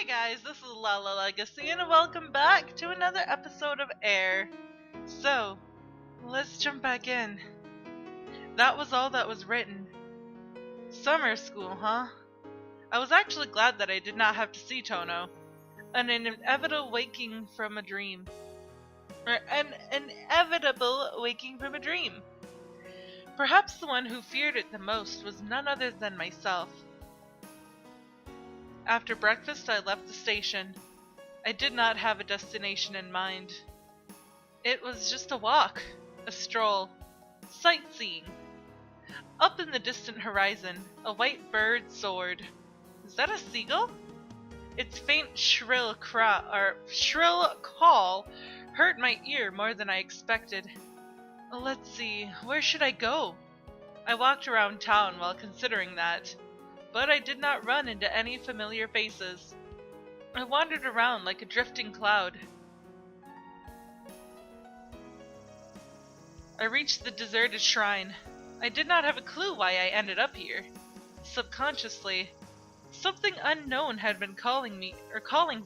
Hey guys, this is Lala Legacy and welcome back to another episode of Air. So, let's jump back in. That was all that was written. Summer school, huh? I was actually glad that I did not have to see Tono. An inevitable waking from a dream. Perhaps the one who feared it the most was none other than myself. After breakfast, I left the station. I did not have a destination in mind. It was just a walk, a stroll, sightseeing. Up in the distant horizon, a white bird soared. Is that a seagull? Its faint shrill call hurt my ear more than I expected. Let's see, where should I go? I walked around town while considering that. But I did not run into any familiar faces. I wandered around like a drifting cloud. I reached the deserted shrine. I did not have a clue why I ended up here. Subconsciously, something unknown had been calling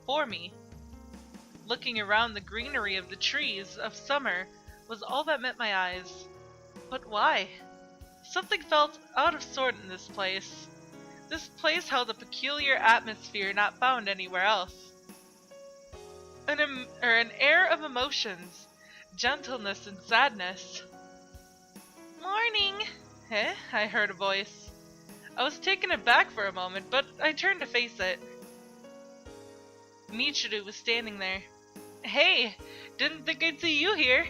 for me. Looking around, the greenery of the trees of summer was all that met my eyes. But why? Something felt out of sort in this place. This place held a peculiar atmosphere not found anywhere else. An air of emotions, gentleness and sadness. Morning! Eh? I heard a voice. I was taken aback for a moment, but I turned to face it. Michiru was standing there. Hey! Didn't think I'd see you here!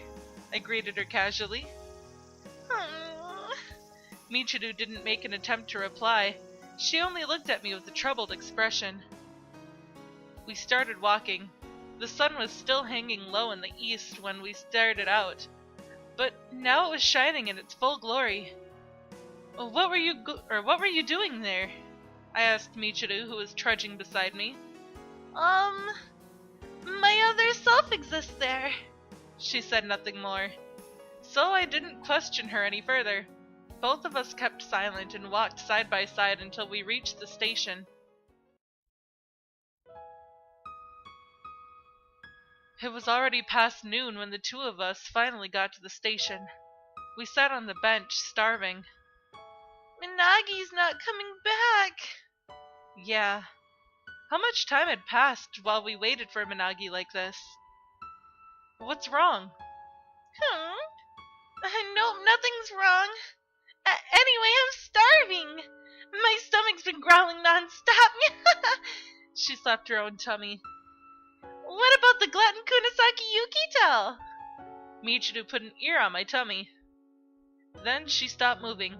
I greeted her casually. Michiru didn't make an attempt to reply. She only looked at me with a troubled expression. We started walking. The sun was still hanging low in the east when we started out, but now it was shining in its full glory. What were you doing there? I asked Michiru, who was trudging beside me. My other self exists there. She said nothing more. So I didn't question her any further. Both of us kept silent and walked side by side until we reached the station. It was already past noon when the two of us finally got to the station. We sat on the bench, starving. Minagi's not coming back! Yeah. How much time had passed while we waited for Minagi like this? What's wrong? Nope, nothing's wrong. Anyway, I'm starving! My stomach's been growling non-stop! She slapped her own tummy. What about the glutton Kunasaki Yukito? Michiru put an ear on my tummy. Then she stopped moving.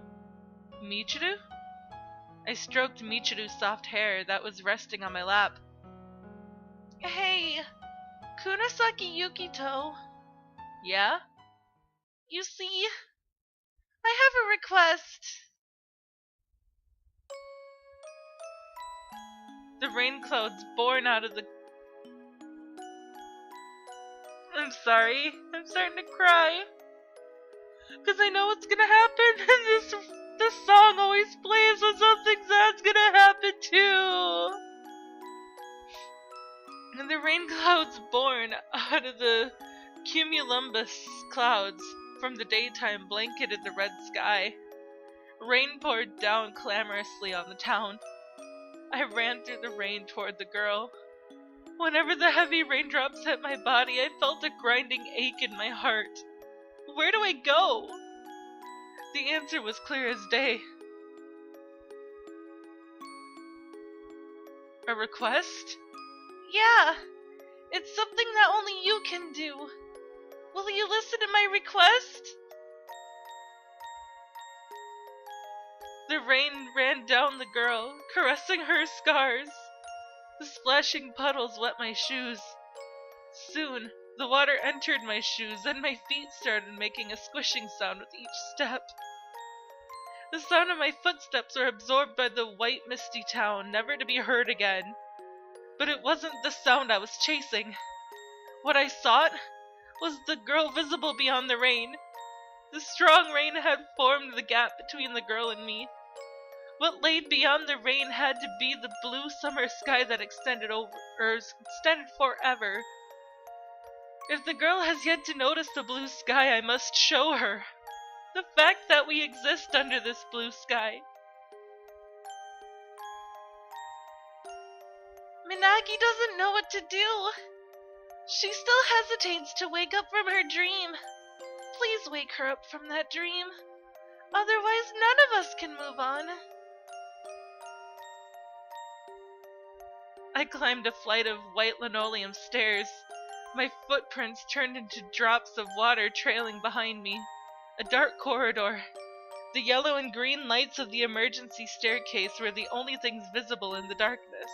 Michiru? I stroked Michiru's soft hair that was resting on my lap. Hey, Kunasaki Yukito. Yeah? You see, I have a request. The rain clouds born out of the... I'm sorry. I'm starting to cry. Because I know what's gonna happen, and this song always plays when something sad's gonna happen too. And the rain clouds born out of the cumulus clouds from the daytime blanketed the red sky. Rain poured down clamorously on the town. I ran through the rain toward the girl. Whenever the heavy raindrops hit my body, I felt a grinding ache in my heart. Where do I go? The answer was clear as day. A request? Yeah, it's something that only you can do. Will you listen to my request? The rain ran down the girl, caressing her scars. The splashing puddles wet my shoes. Soon, the water entered my shoes, and my feet started making a squishing sound with each step. The sound of my footsteps were absorbed by the white misty town, never to be heard again. But it wasn't the sound I was chasing. What I sought was the girl visible beyond the rain. The strong rain had formed the gap between the girl and me. What lay beyond the rain had to be the blue summer sky that extended forever. If the girl has yet to notice the blue sky, I must show her. The fact that we exist under this blue sky. Minagi doesn't know what to do. She still hesitates to wake up from her dream. Please wake her up from that dream. Otherwise, none of us can move on. I climbed a flight of white linoleum stairs. My footprints turned into drops of water trailing behind me. A dark corridor. The yellow and green lights of the emergency staircase were the only things visible in the darkness.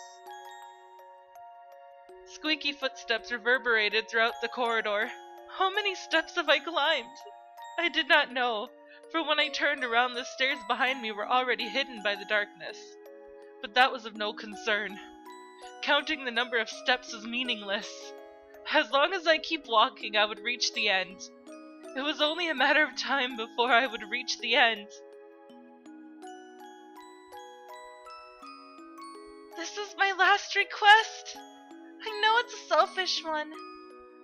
Squeaky footsteps reverberated throughout the corridor. How many steps have I climbed? I did not know, for when I turned around, the stairs behind me were already hidden by the darkness. But that was of no concern. Counting the number of steps was meaningless. As long as I keep walking, I would reach the end. It was only a matter of time before I would reach the end. This is my last request. I know it's a selfish one.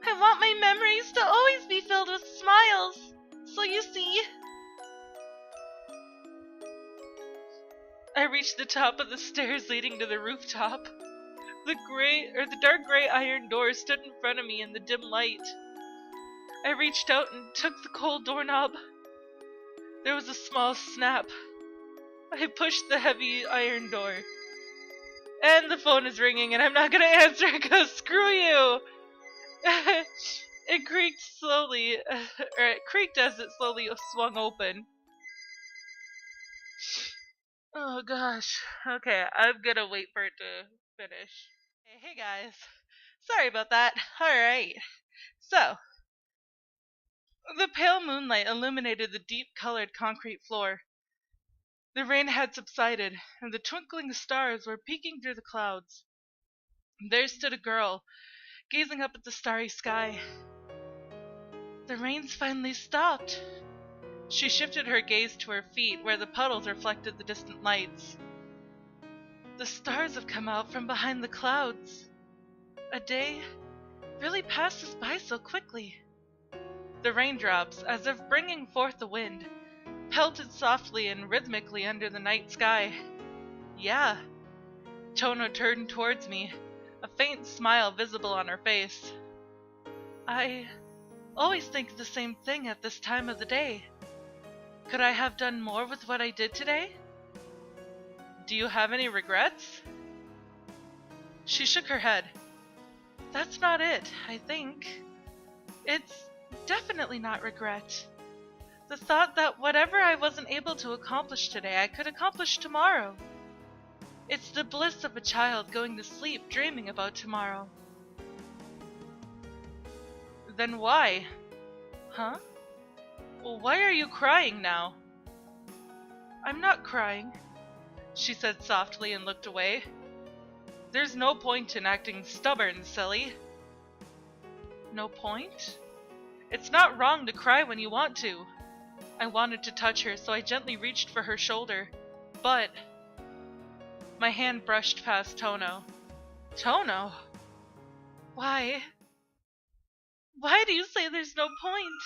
I want my memories to always be filled with smiles. So you see... I reached the top of the stairs leading to the rooftop. The dark gray iron door stood in front of me in the dim light. I reached out and took the cold doorknob. There was a small snap. I pushed the heavy iron door. And the phone is ringing, and I'm not gonna answer because screw you! It creaked slowly, or it creaked as it slowly swung open. Oh gosh. Okay, I'm gonna wait for it to finish. Hey guys. Sorry about that. Alright. So, the pale moonlight illuminated the deep-colored concrete floor. The rain had subsided, and the twinkling stars were peeking through the clouds. There stood a girl, gazing up at the starry sky. The rain's finally stopped. She shifted her gaze to her feet, where the puddles reflected the distant lights. The stars have come out from behind the clouds. A day really passes by so quickly. The raindrops, as if bringing forth the wind, pelted softly and rhythmically under the night sky. Yeah. Tono turned towards me, a faint smile visible on her face. I always think the same thing at this time of the day. Could I have done more with what I did today? Do you have any regrets? She shook her head. That's not it, I think. It's definitely not regret. The thought that whatever I wasn't able to accomplish today, I could accomplish tomorrow. It's the bliss of a child going to sleep dreaming about tomorrow. Then why? Huh? Well, why are you crying now? I'm not crying, she said softly and looked away. There's no point in acting stubborn, silly. No point? It's not wrong to cry when you want to. I wanted to touch her, so I gently reached for her shoulder. But... my hand brushed past Tono. Tono? Why? Why do you say there's no point?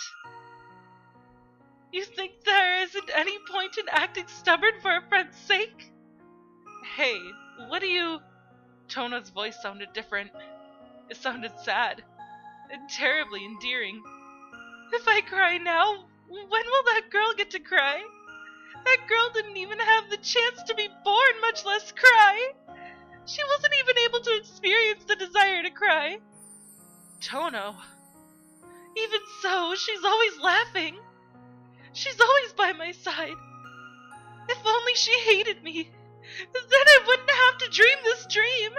You think there isn't any point in acting stubborn for a friend's sake? Hey, what do you... Tono's voice sounded different. It sounded sad. And terribly endearing. If I cry now, when will that girl get to cry? That girl didn't even have the chance to be born, much less cry. She wasn't even able to experience the desire to cry. Tono. Even so, she's always laughing. She's always by my side. If only she hated me, then I wouldn't have to dream this dream.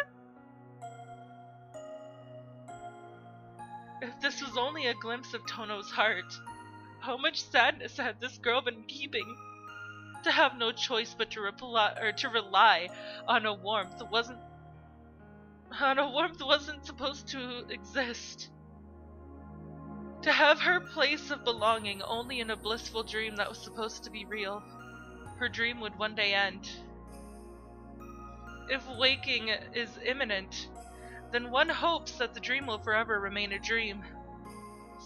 If this was only a glimpse of Tono's heart, how much sadness had this girl been keeping? To have no choice but to rely on a warmth wasn't supposed to exist. To have her place of belonging only in a blissful dream that was supposed to be real. Her dream would one day end, If waking is imminent, then one hopes that the dream will forever remain a dream.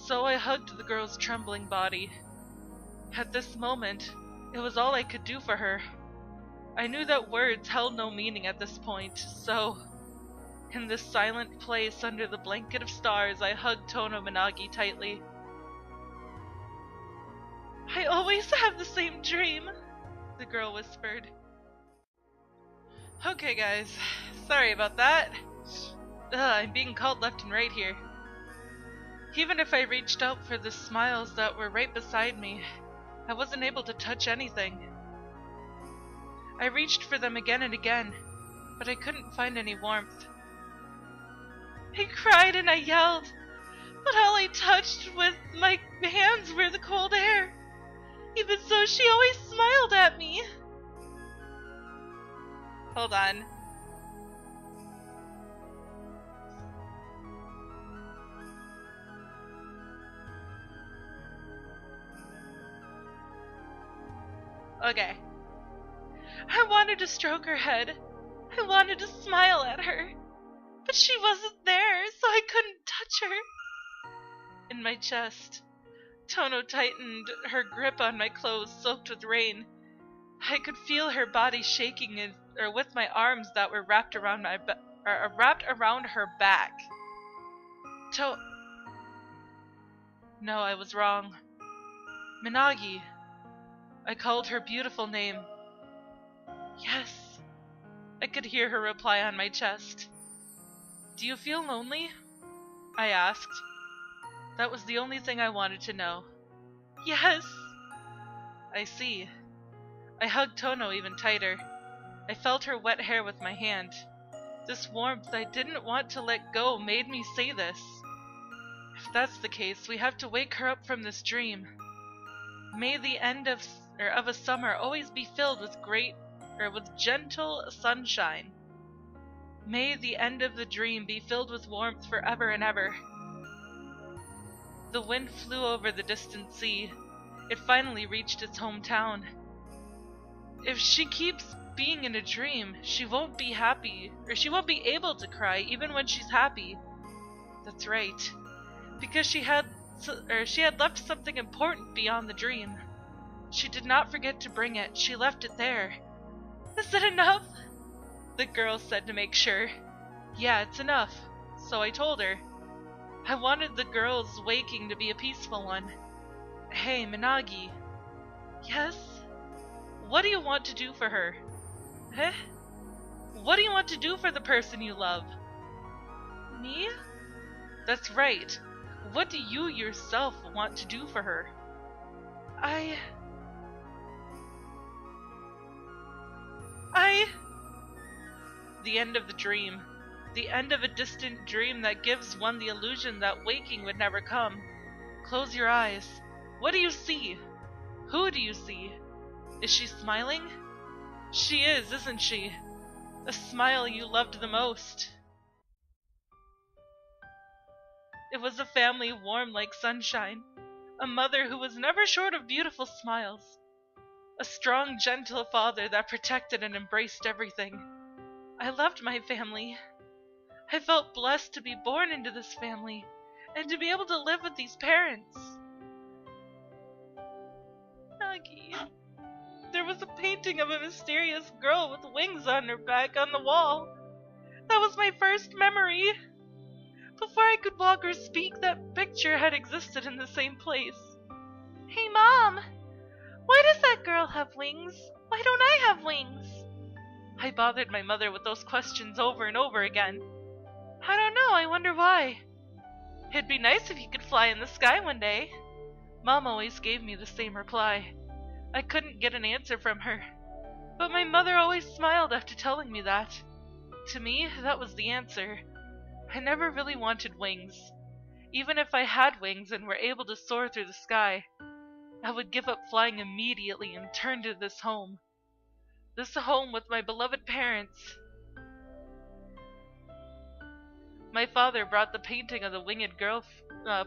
So I hugged the girl's trembling body. At this moment, it was all I could do for her. I knew that words held no meaning at this point, so in this silent place under the blanket of stars, I hugged Tono Minagi tightly. I always have the same dream, the girl whispered. Okay guys, sorry about that. I'm being called left and right here. Even if I reached out for the smiles that were right beside me, I wasn't able to touch anything. I reached for them again and again, but I couldn't find any warmth. I cried and I yelled, but all I touched with my hands were the cold air. Even so, she always smiled at me. Hold on. Okay. I wanted to stroke her head. I wanted to smile at her. But she wasn't there, so I couldn't touch her. In my chest, Tono tightened her grip on my clothes soaked with rain. I could feel her body shaking with my arms that were wrapped around her back. No, I was wrong. Minagi. I called her beautiful name. Yes. I could hear her reply on my chest. Do you feel lonely? I asked. That was the only thing I wanted to know. Yes. I see. I hugged Tono even tighter. I felt her wet hair with my hand. This warmth I didn't want to let go made me say this. If that's the case, we have to wake her up from this dream. May the end of a summer always be filled with gentle sunshine. May the end of the dream be filled with warmth forever and ever. The wind flew over the distant sea. It finally reached its hometown. If she keeps being in a dream, she won't be happy, or she won't be able to cry even when she's happy. That's right. Because she had left something important beyond the dream. She did not forget to bring it. She left it there. Is it enough? The girl said to make sure. Yeah, it's enough. So I told her. I wanted the girl's waking to be a peaceful one. Hey, Minagi. Yes? What do you want to do for her? Eh? What do you want to do for the person you love? Me? That's right. What do you yourself want to do for her? The end of the dream. The end of a distant dream that gives one the illusion that waking would never come. Close your eyes. What do you see? Who do you see? Is she smiling? She is, isn't she? The smile you loved the most. It was a family warm like sunshine. A mother who was never short of beautiful smiles. A strong, gentle father that protected and embraced everything. I loved my family. I felt blessed to be born into this family, and to be able to live with these parents. Nagi. There was a painting of a mysterious girl with wings on her back on the wall. That was my first memory. Before I could walk or speak, that picture had existed in the same place. Hey, Mom! Why does that girl have wings? Why don't I have wings? I bothered my mother with those questions over and over again. I don't know, I wonder why. It'd be nice if you could fly in the sky one day. Mom always gave me the same reply. I couldn't get an answer from her. But my mother always smiled after telling me that. To me, that was the answer. I never really wanted wings. Even if I had wings and were able to soar through the sky, I would give up flying immediately and turn to this home. This home with my beloved parents. My father brought the painting of the winged girl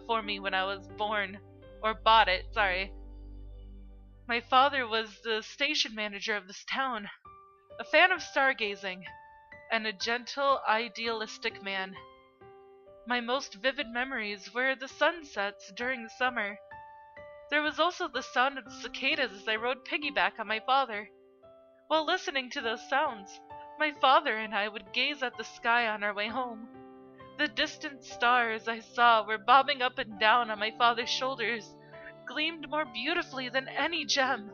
for me when I was born. Or bought it, sorry. My father was the station manager of this town. A fan of stargazing. and a gentle, idealistic man. My most vivid memories were the sunsets during the summer. There was also the sound of the cicadas as I rode piggyback on my father. While listening to those sounds, my father and I would gaze at the sky on our way home. The distant stars I saw were bobbing up and down on my father's shoulders, gleamed more beautifully than any gem.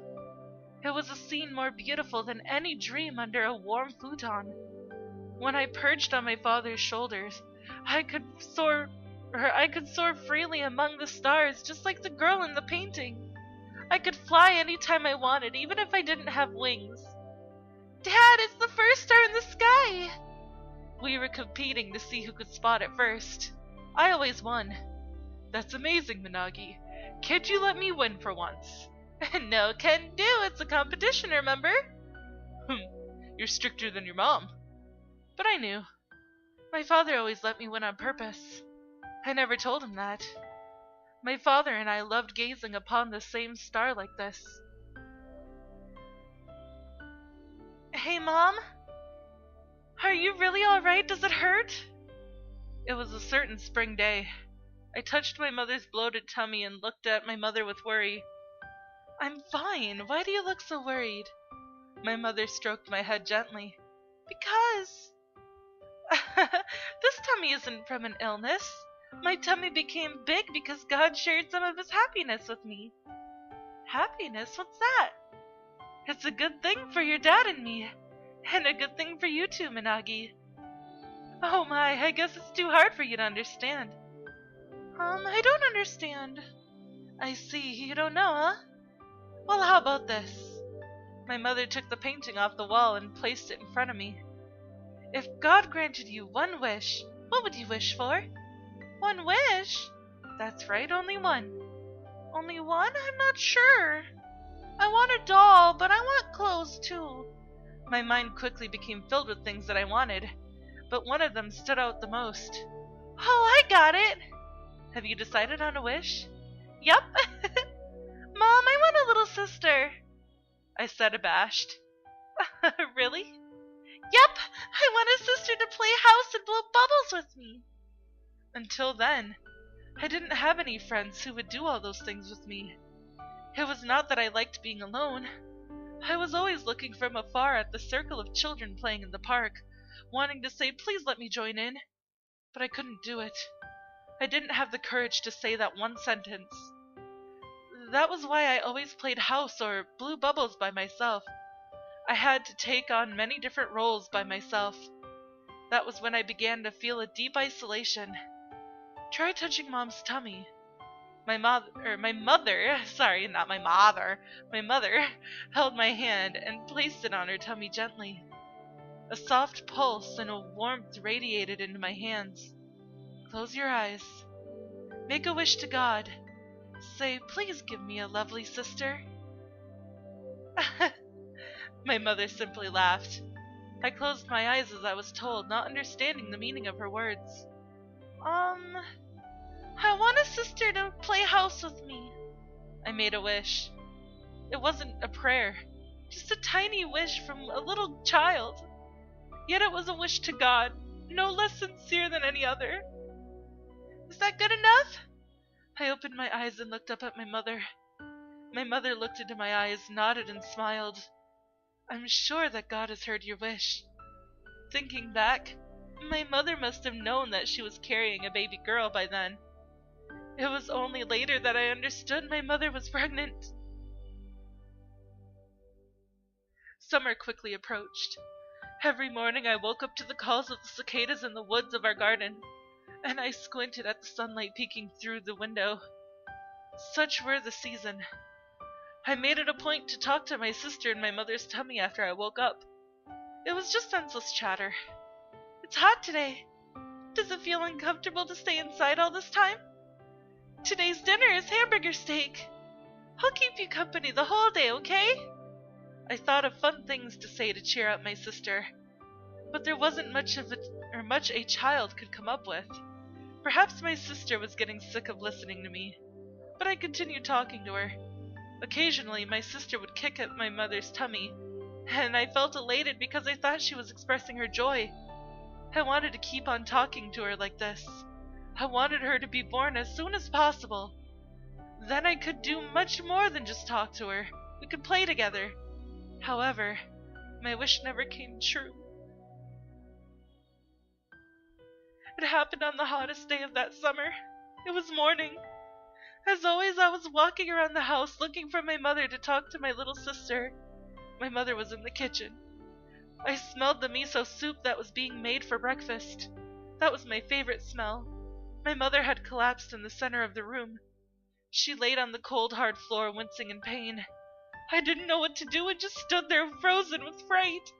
It was a scene more beautiful than any dream under a warm futon. When I perched on my father's shoulders, I could soar freely among the stars, just like the girl in the painting. I could fly anytime I wanted, even if I didn't have wings. Dad, it's the first star in the sky! We were competing to see who could spot it first. I always won. That's amazing, Minagi. Can't you let me win for once? No can do, it's a competition, remember? You're stricter than your mom. But I knew. My father always let me win on purpose. I never told him that. My father and I loved gazing upon the same star like this. Hey, Mom? Are you really alright? Does it hurt? It was a certain spring day. I touched my mother's bloated tummy and looked at my mother with worry. I'm fine. Why do you look so worried? My mother stroked my head gently. Because... This tummy isn't from an illness. My tummy became big because God shared some of his happiness with me. Happiness? What's that? It's a good thing for your dad and me. And a good thing for you too, Minagi. Oh my, I guess it's too hard for you to understand. I don't understand. I see, you don't know, huh? Well, how about this? My mother took the painting off the wall and placed it in front of me. If God granted you one wish, what would you wish for? One wish? That's right, only one. Only one? I'm not sure. I want a doll, but I want clothes too. My mind quickly became filled with things that I wanted, but one of them stood out the most. Oh, I got it! Have you decided on a wish? Yup. Mom, I want a little sister, I said abashed. Really? Yup, I want a sister to play house and blow bubbles with me. Until then, I didn't have any friends who would do all those things with me. It was not that I liked being alone. I was always looking from afar at the circle of children playing in the park, wanting to say, please let me join in. But I couldn't do it. I didn't have the courage to say that one sentence. That was why I always played house or blew bubbles by myself. I had to take on many different roles by myself. That was when I began to feel a deep isolation. Try touching Mom's tummy. My mother, held my hand and placed it on her tummy gently. A soft pulse and a warmth radiated into my hands. Close your eyes. Make a wish to God. Say, please give me a lovely sister. My mother simply laughed. I closed my eyes as I was told, not understanding the meaning of her words. I want a sister to play house with me. I made a wish. It wasn't a prayer, just a tiny wish from a little child. Yet it was a wish to God, no less sincere than any other. Is that good enough? I opened my eyes and looked up at my mother. My mother looked into my eyes, nodded, and smiled. I'm sure that God has heard your wish. Thinking back, my mother must have known that she was carrying a baby girl by then. It was only later that I understood my mother was pregnant. Summer quickly approached. Every morning I woke up to the calls of the cicadas in the woods of our garden, and I squinted at the sunlight peeking through the window. Such were the season. I made it a point to talk to my sister in my mother's tummy after I woke up. It was just senseless chatter. It's hot today. Does it feel uncomfortable to stay inside all this time? Today's dinner is hamburger steak. I'll keep you company the whole day, okay? I thought of fun things to say to cheer up my sister, but there wasn't much a child could come up with. Perhaps my sister was getting sick of listening to me, but I continued talking to her. Occasionally, my sister would kick at my mother's tummy, and I felt elated because I thought she was expressing her joy. I wanted to keep on talking to her like this. I wanted her to be born as soon as possible. Then I could do much more than just talk to her. We could play together. However, my wish never came true. It happened on the hottest day of that summer. It was morning. As always, I was walking around the house looking for my mother to talk to my little sister. My mother was in the kitchen. I smelled the miso soup that was being made for breakfast. That was my favorite smell. My mother had collapsed in the center of the room. She laid on the cold, hard floor, wincing in pain. I didn't know what to do and just stood there frozen with fright.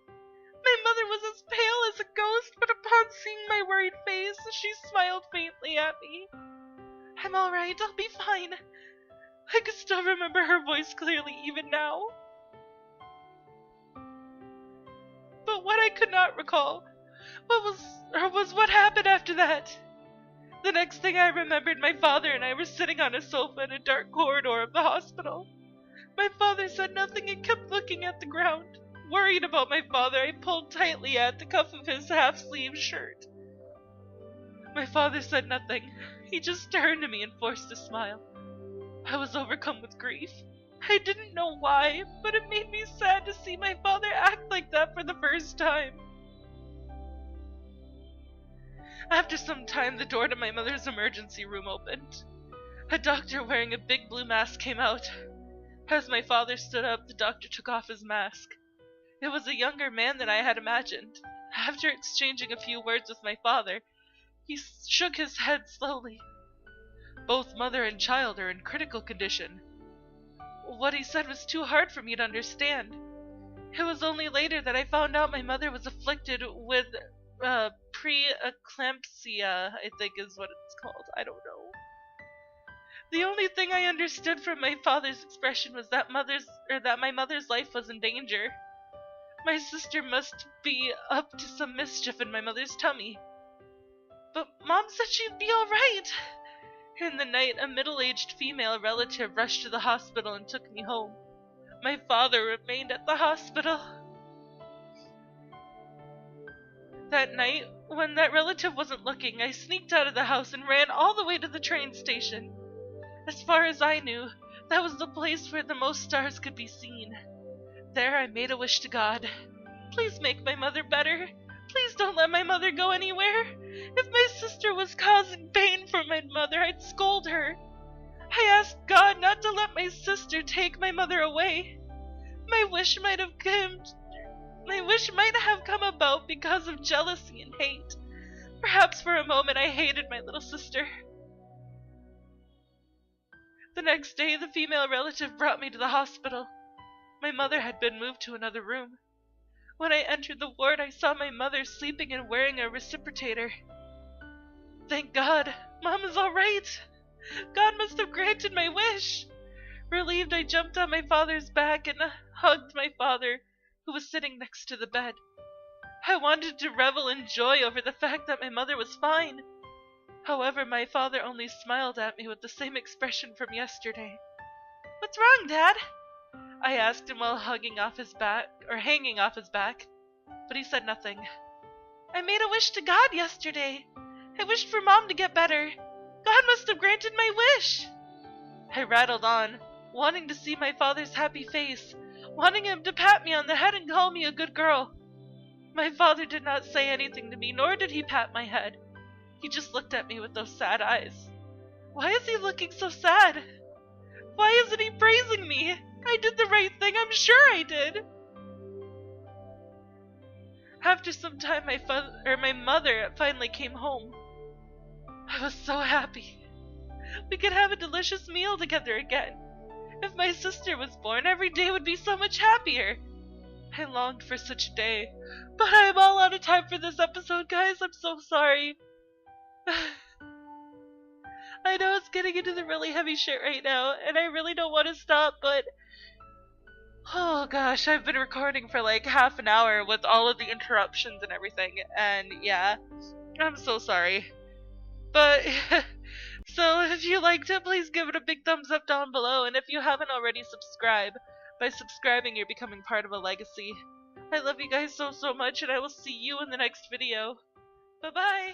My mother was as pale as a ghost, but upon seeing my worried face, she smiled faintly at me. "I'm all right, I'll be fine." I could still remember her voice clearly even now. But what I could not recall was what happened after that. The next thing I remembered, my father and I were sitting on a sofa in a dark corridor of the hospital. My father said nothing and kept looking at the ground. Worried about my father, I pulled tightly at the cuff of his half-sleeved shirt. My father said nothing. He just turned to me and forced a smile. I was overcome with grief. I didn't know why, but it made me sad to see my father act like that for the first time. After some time, the door to my mother's emergency room opened. A doctor wearing a big blue mask came out. As my father stood up, the doctor took off his mask. It was a younger man than I had imagined. After exchanging a few words with my father, he shook his head slowly. "Both mother and child are in critical condition." What he said was too hard for me to understand. It was only later that I found out my mother was afflicted with preeclampsia, I think is what it's called. I don't know. The only thing I understood from my father's expression was that my mother's life was in danger. My sister must be up to some mischief in my mother's tummy. But Mom said she'd be all right. In the night, a middle-aged female relative rushed to the hospital and took me home. My father remained at the hospital. That night, when that relative wasn't looking, I sneaked out of the house and ran all the way to the train station. As far as I knew, that was the place where the most stars could be seen. There I made a wish to God. "Please make my mother better. Please don't let my mother go anywhere. If my sister was causing pain for my mother, I'd scold her." I asked God not to let my sister take my mother away. My wish might have come about because of jealousy and hate. Perhaps for a moment I hated my little sister. The next day, the female relative brought me to the hospital. My mother had been moved to another room. When I entered the ward, I saw my mother sleeping and wearing a reciprocator. Thank God, Mom is all right. God must have granted my wish. Relieved, I jumped on my father's back and hugged my father, who was sitting next to the bed. I wanted to revel in joy over the fact that my mother was fine. However, my father only smiled at me with the same expression from yesterday. "What's wrong, Dad?" I asked him while hanging off his back, but he said nothing. "I made a wish to God yesterday. I wished for Mom to get better. God must have granted my wish." I rattled on, wanting to see my father's happy face, wanting him to pat me on the head and call me a good girl. My father did not say anything to me, nor did he pat my head. He just looked at me with those sad eyes. Why is he looking so sad? Why isn't he praising me? I did the right thing, I'm sure I did. After some time, my mother finally came home. I was so happy. We could have a delicious meal together again. If my sister was born, every day would be so much happier. I longed for such a day. But I am all out of time for this episode, guys. I'm so sorry. I know it's getting into the really heavy shit right now, and I really don't want to stop, but oh gosh, I've been recording for like half an hour with all of the interruptions and everything, and yeah, I'm so sorry. But so if you liked it, please give it a big thumbs up down below, and if you haven't already, subscribe. By subscribing, you're becoming part of a legacy. I love you guys so much, and I will see you in the next video. Bye-bye.